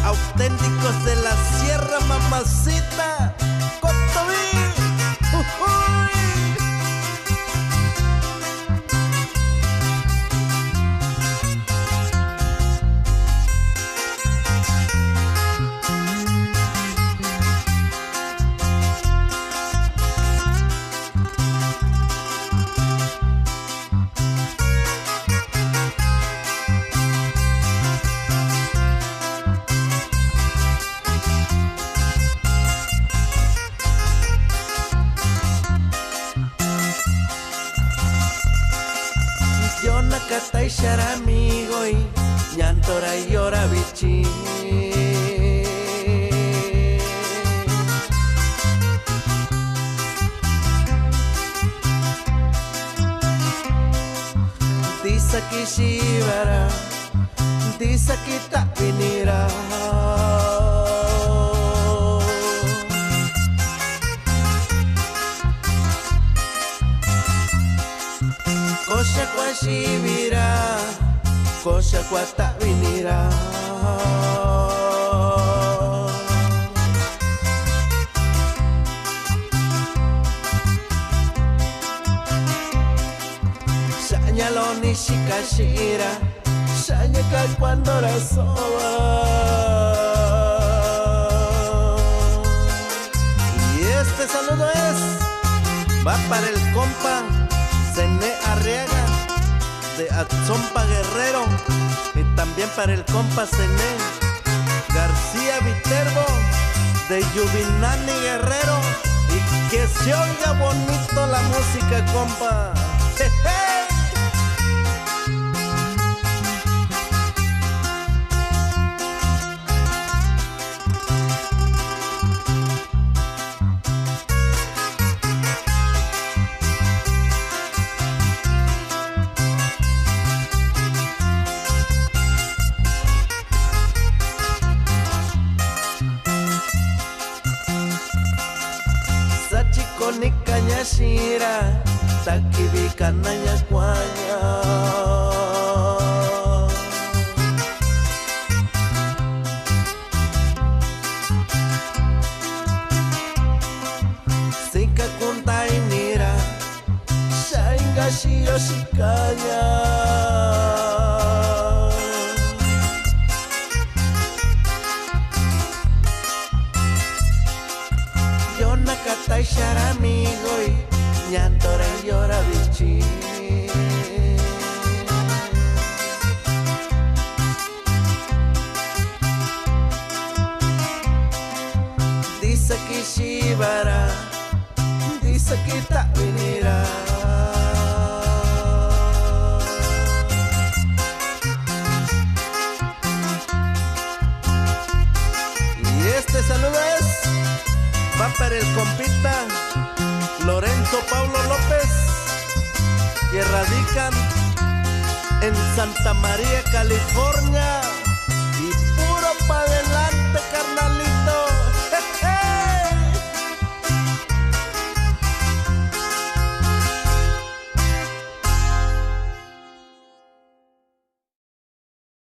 auténticos de la sierra, mamacita. Cotoví. Katai sharamigo y nyantora yora bichi. Disa ki shivara, disa ki tapinira. Kosha kwa shivira, kosha kwa tavinira. Shanyalo ni shikashira, shanyaka cuando la soba. Y este saludo va para el compa Zené Arriaga de Atzompa Guerrero, y también para el compa Zené García Viterbo de Yubinani Guerrero, y que se oiga bonito la música, compa. ¡Jeje! Ni cañashira, takibi cananya cuaña. Sika kuntai nira, shainga shio shikanya. Katai sharamigo y nyantora yora bichi. Dice que shivara, dice que tavinira. Y este saludo va para el compita Lorenzo Paulo López, que radican en Santa María, California, y puro padre.